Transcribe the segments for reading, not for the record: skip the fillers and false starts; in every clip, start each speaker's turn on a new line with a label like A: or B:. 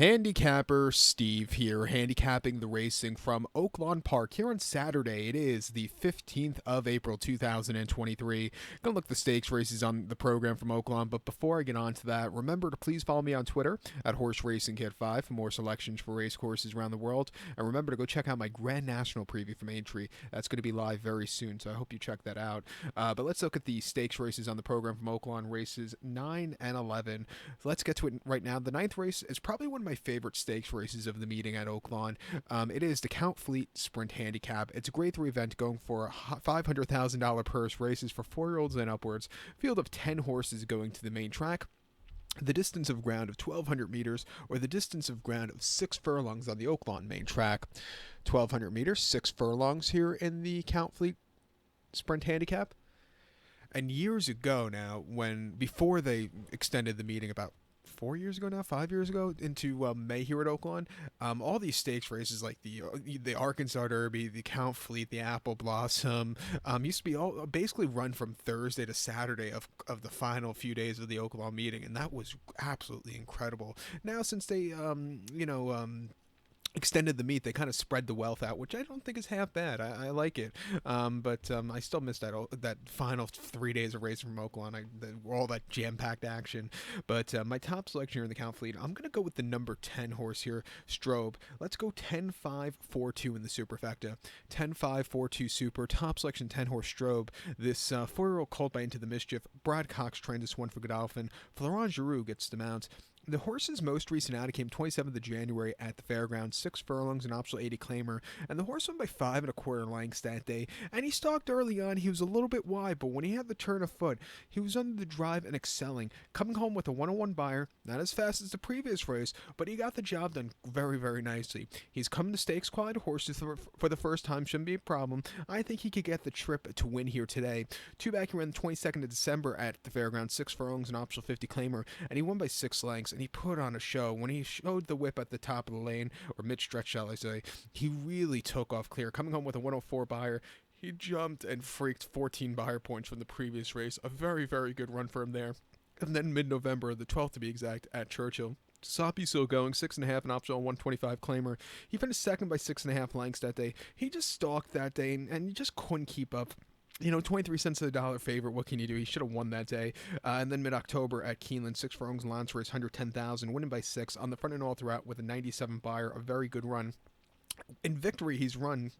A: Handicapper Steve here, handicapping the racing from Oaklawn Park here on Saturday. It is the 15th of April 2023. Gonna look at the stakes races on the program from Oaklawn, but before I get on to that, remember to please follow me on Twitter at Horse Racing Kid 5 for more selections for race courses around the world. And remember to go check out my Grand National preview from Aintree. That's going to be live very soon, so I hope you check that out. But let's look at the stakes races on the program from Oaklawn, races 9 and 11. So let's get to it right now. The ninth race is probably one of my favorite stakes races of the meeting at Oaklawn. It is the Count Fleet Sprint Handicap. It's a grade 3 event going for a $500,000 purse, races for 4-year-olds and upwards. Field of 10 horses going to the main track. The distance of ground of 1,200 meters, or the distance of ground of 6 furlongs on the Oaklawn main track. 1,200 meters, 6 furlongs here in the Count Fleet Sprint Handicap. And years ago now, before they extended the meeting about 4 years ago now, 5 years ago, into May here at Oaklawn, all these stakes races like the Arkansas Derby, the Count Fleet, the Apple Blossom, used to be all basically run from Thursday to Saturday of the final few days of the Oaklawn meeting, and that was absolutely incredible. Now, since they extended the meet, they kind of spread the wealth out, which I don't think is half bad. I like it, but I still miss that final 3 days of racing from Oaklawn. All that jam-packed action. But my top selection here in the Count Fleet, I'm going to go with the number 10 horse here, Strobe. Let's go 10-5-4-2 in the superfecta. 10-5-4-2 super, top selection 10 horse Strobe. This 4-year-old colt by Into the Mischief. Brad Cox trained this one for Godolphin. Florent Giroux gets the mount. The horse's most recent outing came 27th of January at the fairgrounds, 6 furlongs, an optional 80 claimer, and the horse won by 5 1/4 lengths that day, and he stalked early on. He was a little bit wide, but when he had the turn of foot, he was under the drive and excelling, coming home with a 101 buyer, not as fast as the previous race, but he got the job done very, very nicely. He's come to stakes quality horses for the first time, shouldn't be a problem. I think he could get the trip to win here today. Two back, he ran the 22nd of December at the fairgrounds, 6 furlongs, an optional 50 claimer, and he won by 6 lengths, and he put on a show. When he showed the whip at the top of the lane, or mid-stretch shall I say, he really took off clear. Coming home with a 104 buyer, he jumped and freaked 14 buyer points from the previous race. A very, very good run for him there. And then mid-November, the 12th to be exact, at Churchill, Soppy still going, 6.5, an optional 125 claimer. He finished second by 6.5 lengths that day. He just stalked that day, and he just couldn't keep up. 23 cents to the dollar favorite. What can you do? He should have won that day. And then mid-October at Keeneland, 6 furlongs and Lance race, 110,000, winning by 6 on the front and all throughout with a 97 buyer. A very good run. In victory, he's run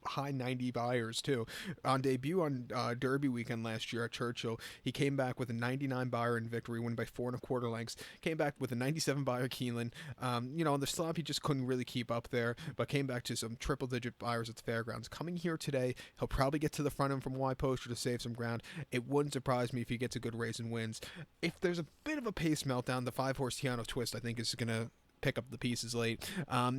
A: high 90 buyers too. On debut on Derby weekend last year at Churchill, he came back with a 99 buyer in victory, win by 4 1/4 lengths. Came back with a 97 buyer Keeneland. On the slop, he just couldn't really keep up there, but came back to some triple-digit buyers at the fairgrounds. Coming here today, he'll probably get to the front end from Y poster to save some ground. It wouldn't surprise me if he gets a good race and wins. If there's a bit of a pace meltdown, the 5-horse Tiano Twist, I think, is going to pick up the pieces late.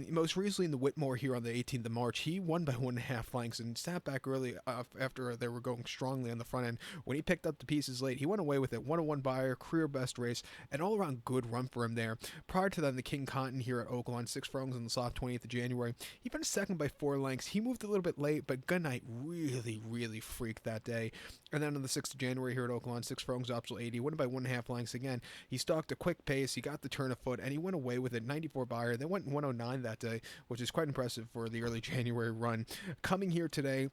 A: Most recently in the Whitmore here on the 18th of March, he won by 1.5 lengths and sat back early after they were going strongly on the front end. When he picked up the pieces late, he went away with it. 101 buyer, career best race, an all-around good run for him there. Prior to that, the King Cotton here at Oaklawn, 6 furlongs on the slot, 28th of January. He finished second by 4 lengths. He moved a little bit late, but Goodnight really, really freaked that day. And then on the 6th of January here at Oaklawn, 6 furlongs, optional 80, won by 1.5 lengths again. He stalked a quick pace, he got the turn of foot, and he went away with it. 94 buyer. They went 109 that day, which is quite impressive for the early January run. Coming here today,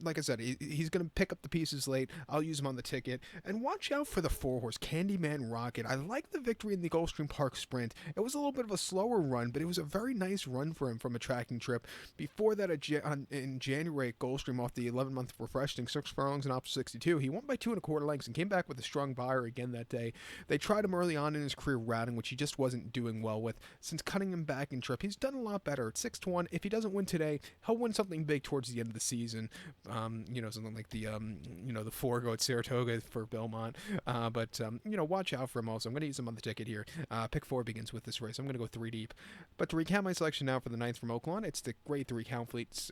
A: like I said, he's going to pick up the pieces late. I'll use him on the ticket. And watch out for the 4-horse Candyman Rocket. I like the victory in the Gulfstream Park Sprint. It was a little bit of a slower run, but it was a very nice run for him from a tracking trip. Before that, in January at Gulfstream, off the 11-month refreshing, 6 furlongs and option 62, he won by 2 1/4 lengths and came back with a strong buyer again that day. They tried him early on in his career routing, which he just wasn't doing well with. Since cutting him back in trip, he's done a lot better. At 6-1, if he doesn't win today, he'll win something big towards the end of the season. Something like the Forgo at Saratoga for Belmont. But watch out for him also. I'm going to use him on the ticket here. Pick 4 begins with this race. I'm going to go 3 deep. But to recap my selection now for the 9th from Oaklawn, it's the grade 3 Count Fleets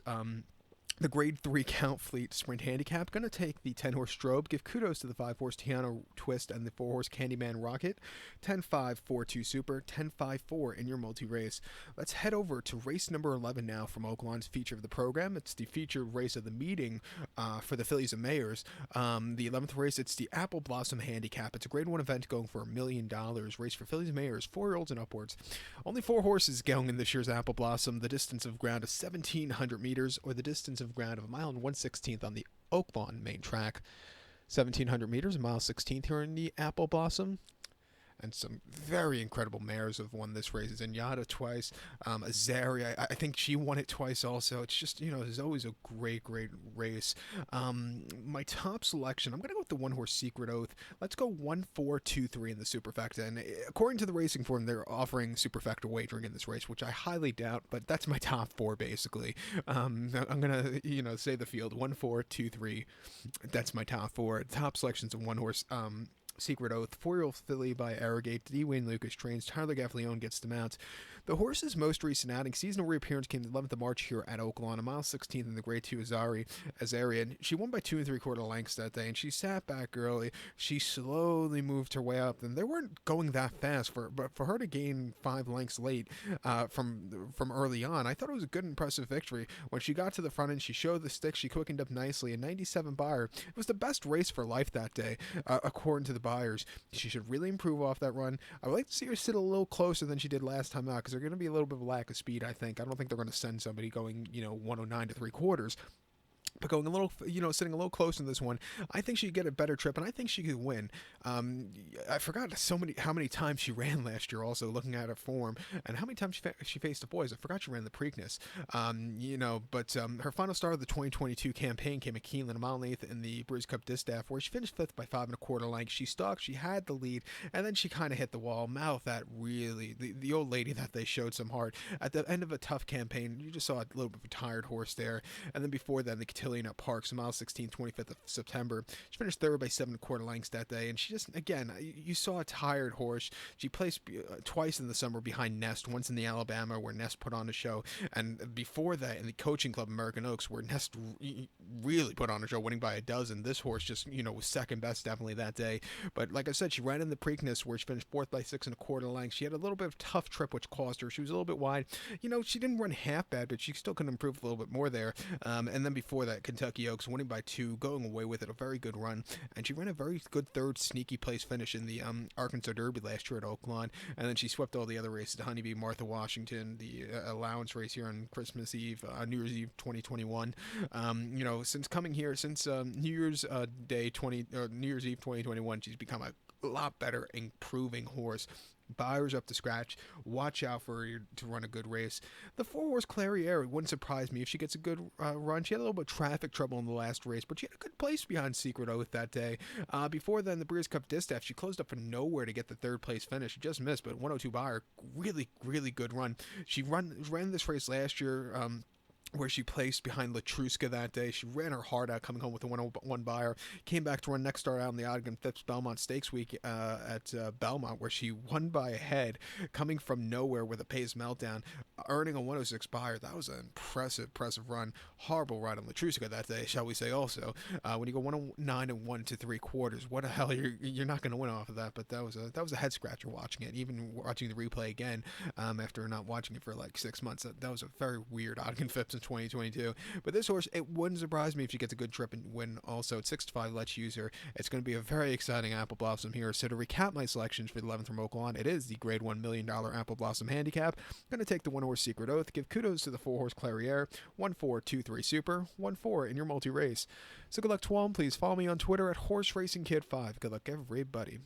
A: The grade 3 Count Fleet Sprint Handicap. Going to take the 10 horse Strobe. Give kudos to the 5 horse Tiana Twist and the 4 horse Candyman Rocket. 10-5-4-2 Super. 10-5-4 in your multi race. Let's head over to race number 11 now from Oaklawn's feature of the program. It's the featured race of the meeting for the fillies and mares. The 11th race, it's the Apple Blossom Handicap. It's a grade 1 event going for $1 million. Race for fillies and mares, 4-year-olds and upwards. Only 4 horses going in this year's Apple Blossom. The distance of ground is 1,700 meters, or the distance of ground of a mile and 1/16th on the Oaklawn main track. 1,700 meters, a mile 16th here in the Apple Blossom. And some very incredible mares have won this race. Zenyatta twice, Azari, I think she won it twice also. It's just, it's always a great race. My top selection, I'm going to go with the 1 horse Secret Oath. Let's go 1-4-2-3 in the superfecta. And according to the racing form, they're offering superfecta wagering in this race, which I highly doubt, but that's my top 4 basically. I'm going to, say the field 1-4-2-3. That's my top 4. Top selections of 1 horse, Secret Oath, 4-year-old filly by Arrogate. D. Wayne Lucas trains. Tyler Gaffleone gets the mount. The horse's most recent outing, seasonal reappearance, came the 11th of March here at Oaklawn, a mile 16th in the grade 2 Azari. She won by 2 3/4 lengths that day, and she sat back early. She slowly moved her way up, and they weren't going that fast but for her to gain 5 lengths late from early on. I thought it was a good, impressive victory. When she got to the front end, she showed the stick. She quickened up nicely. A 97 buyer. It was the best race for life that day, according to the buyers. She should really improve off that run. I would like to see her sit a little closer than she did last time out, because there's going to be a little bit of a lack of speed, I think. I don't think they're going to send somebody going, 109 to 3/4. But going a little, sitting a little close in this one, I think she'd get a better trip, and I think she could win. I forgot how many times she ran last year. Also, looking at her form and how many times she faced the boys. I forgot she ran the Preakness. But her final start of the 2022 campaign came at Keeneland, a mile and 8th in the Breeze Cup Distaff, where she finished 5th by 5 1/4 lengths. She stalked, she had the lead, and then she kind of hit the wall. Mouth that really, the old lady that they showed some heart at the end of a tough campaign. You just saw a little bit of a tired horse there, and then before then the Cotillion at Parks, mile 16, 25th of September. She finished 3rd by 7 1/4 lengths that day, and she just, again, you saw a tired horse. She placed twice in the summer behind Nest, once in the Alabama where Nest put on a show, and before that in the Coaching Club American Oaks where Nest really put on a show, winning by a dozen. This horse just, was second best definitely that day. But like I said, she ran in the Preakness where she finished 4th by 6 1/4 lengths. She had a little bit of a tough trip which cost her. She was a little bit wide. She didn't run half bad, but she still could improve a little bit more there. And then before that, Kentucky Oaks winning by 2, going away with it, a very good run, and she ran a very good 3rd sneaky place finish in the Arkansas Derby last year at Oaklawn, and then she swept all the other races, Honeybee, Martha Washington, the allowance race here on Christmas Eve, New Year's Eve 2021. Since coming here, since New Year's Eve 2021, she's become a lot better, improving horse. Buyers up to scratch. Watch out for her to run a good race. The 4 horse Clariere, it wouldn't surprise me if she gets a good run. She had a little bit of traffic trouble in the last race, but she had a good place behind Secret Oath that day. Before then, the Breeders' Cup Distaff, she closed up from nowhere to get the 3rd place finish. She just missed, but 102 buyer, really, really good run. She ran this race last year, where she placed behind Latruska that day. She ran her heart out coming home with a 101 buyer. Came back to run next start out in the Ogden Phipps Belmont Stakes week at Belmont, where she won by a head, coming from nowhere with a pace meltdown, earning a 106 buyer. That was an impressive run. Horrible ride on Latruska that day, shall we say also. When you go 109 and 1 3/4, what the hell, you're not going to win off of that, but that was a head scratcher watching it, even watching the replay again after not watching it for like 6 months. That was a very weird Ogden Phipps in 2022. But this horse, it wouldn't surprise me if she gets a good trip and win also. At 6-5, let's use her. It's going to be a very exciting Apple Blossom here. So to recap my selections for the 11th from Oaklawn, it is the grade $1 million Apple Blossom Handicap. I'm going to take the 1 horse Secret Oath. Give kudos to the 4 horse Clariere. 1-4-2-3 Super. 1-4 in your multi-race. So good luck to all. Please follow me on Twitter at HorseRacingKid5. Good luck, everybody.